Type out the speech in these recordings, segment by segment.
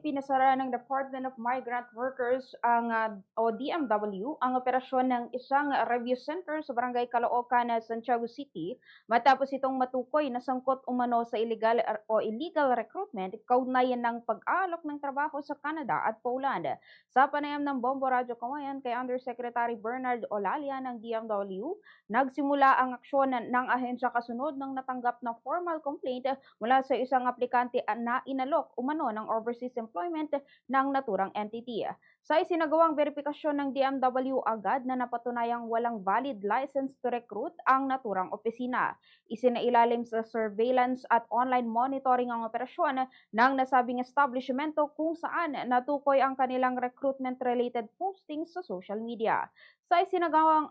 ipinasara ng Department of Migrant Workers o DMW ang operasyon ng isang review center sa Barangay Caloocan, Santiago City matapos itong matukoy na sangkot umano sa illegal recruitment kaugnayan ng pag-aalok ng trabaho sa Canada at Poland. Sa panayam ng Bombo Radyo Kawayan kay Undersecretary Bernard Olalia ng DMW, nagsimula ang aksyon ng ahensya kasunod ng natanggap na formal complaint mula sa isang aplikante na inalok umano ng overseas employment ng naturang entity. Sa isinagawang verifikasyon ng DMW agad na napatunayang walang valid license to recruit ang naturang opisina. Isinailalim sa surveillance at online monitoring ang operasyon ng nasabing establishmento kung saan natukoy ang kanilang recruitment-related postings sa social media. Sa isinagawang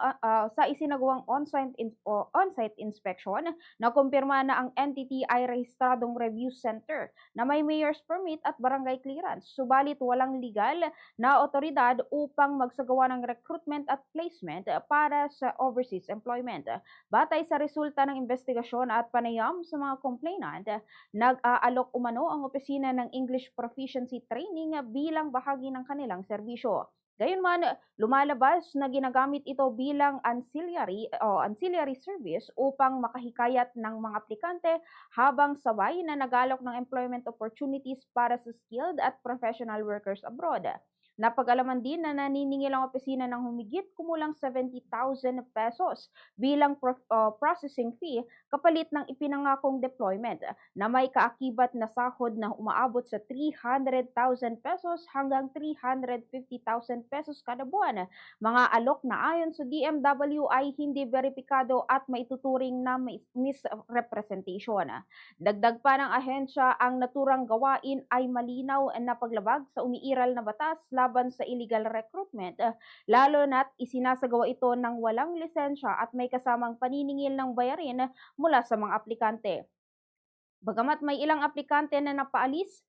on-site inspection, nakumpirma na ang entity ay rehistradong review center na may mayor's permit at barangay clearance, subalit walang legal na otoridad upang magsagawa ng recruitment at placement para sa overseas employment. Batay sa resulta ng investigasyon at panayam sa mga complainant, nag-aalok umano ang opisina ng English Proficiency Training bilang bahagi ng kanilang serbisyo. Gayunman, lumalabas na ginagamit ito bilang ancillary service upang makahikayat ng mga aplikante habang sabay na nagalok ng employment opportunities para sa skilled at professional workers abroad. Napag-alaman din na naniningil ang opisina ng humigit kumulang 70,000 pesos bilang processing fee kapalit ng ipinangakong deployment na may kaakibat na sahod na umaabot sa 300,000 pesos hanggang 350,000 pesos kada buwan. Mga alok na ayon sa DMW ay hindi beripikado at maituturing na misrepresentation. Dagdag pa ng ahensya, ang naturang gawain ay malinaw na paglabag sa umiiral na batas laban sa illegal recruitment, lalo na't isinasagawa ito ng walang lisensya at may kasamang paniningil ng bayarin mula sa mga aplikante. Bagamat may ilang aplikante na napaalis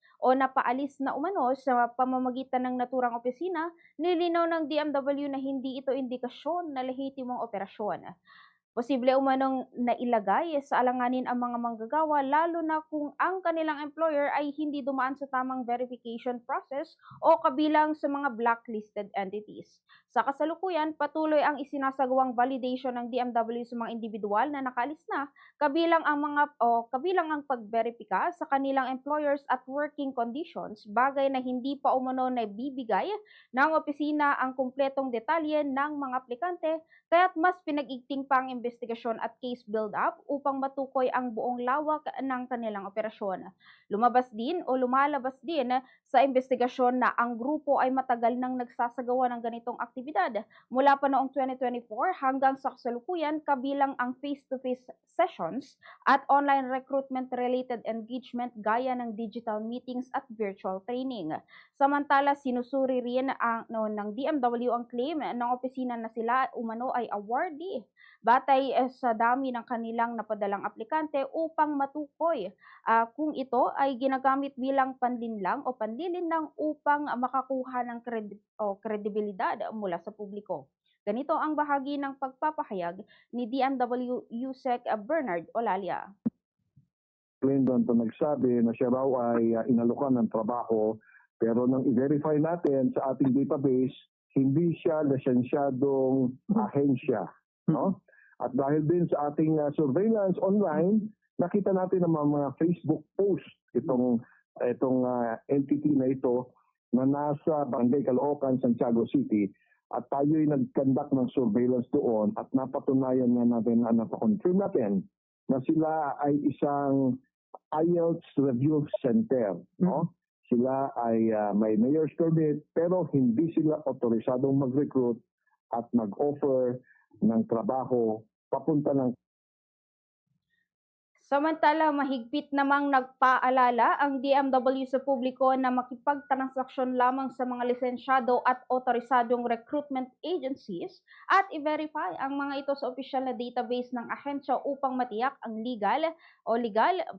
na umano sa pamamagitan ng naturang opisina, nilinaw ng DMW na hindi ito indikasyon na lehitimong operasyon. Posible umanong nailagay sa alanganin ang mga manggagawa lalo na kung ang kanilang employer ay hindi dumaan sa tamang verification process o kabilang sa mga blacklisted entities. Sa kasalukuyan, patuloy ang isinasagawang validation ng DMW sa mga individual na nakalis na kabilang ang pagberipika sa kanilang employers at working conditions, bagay na hindi pa umano na bibigay ng opisina ang kumpletong detalye ng mga aplikante. Kaya't mas pinag-igting pa ang investigasyon at case build-up upang matukoy ang buong lawak ng kanilang operasyon. Lumalabas din sa investigasyon na ang grupo ay matagal nang nagsasagawa ng ganitong aktibidad mula pa noong 2024 hanggang sa kasalukuyan, kabilang ang face-to-face sessions at online recruitment-related engagement gaya ng digital meetings at virtual training. Samantala, sinusuri rin ng DMW ang claim ng opisina na sila umano ay awardee batay sa dami ng kanilang napadalang aplikante upang matukoy kung ito ay ginagamit bilang panlinlang o panlilinlang upang makakuha ng kredibilidad mula sa publiko. Ganito ang bahagi ng pagpapahayag ni DMW USEC Bernard Olalia. Clinton to nagsabi na siya raw ay inalukan ng trabaho, pero nang i-verify natin sa ating database, hindi siya lisensyadong ahensya. No? At dahil din sa ating surveillance online, nakita natin ang mga Facebook post itong entity na ito na nasa Barangay Caloocan, Santiago City. At tayo'y nag-conduct ng surveillance doon at napatunayan na natin na napakonfirm natin na sila ay isang IELTS Review Center. No? Sila ay may mayor's permit pero hindi sila otorisadong mag-recruit at mag-offer ng trabaho papunta ng. Samantala, mahigpit namang nagpaalala ang DMW sa publiko na makipagtransaksyon lamang sa mga lisensyado at otorisadong recruitment agencies at i-verify ang mga ito sa opisyal na database ng ahensya upang matiyak ang legal,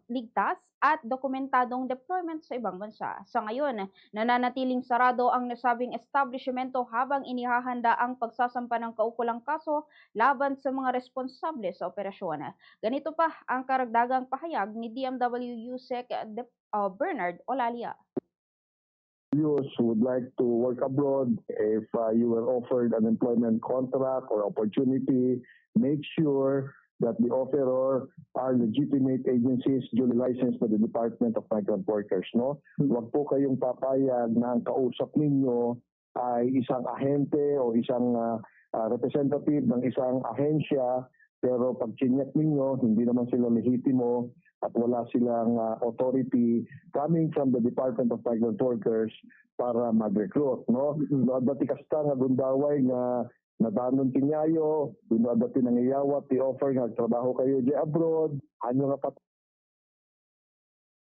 ligtas at dokumentadong deployment sa ibang bansa. Sa ngayon, nananatiling sarado ang nasabing establishmento habang inihahanda ang pagsasampa ng kaukulang kaso laban sa mga responsable sa operasyon. Ganito pa ang karagdagang pahayag ni DMW USEC Bernard Olalia. OFWs who would like to work abroad, if you were offered an employment contract or opportunity, make sure that the offeror are legitimate agencies duly licensed by the Department of Migrant Workers. No? Huwag po kayong papayag na ang kausap ninyo ay isang ahente o isang representative ng isang ahensya, pero pag chinyek ninyo, hindi naman sila lehitimo at wala silang authority coming from the Department of Migrant Workers para mag-recruit. No? Dati kasta nga gundaway nga nadanon kinyayo, dati nangiyawat, ti offer nga trabaho kayo di abroad, ano nga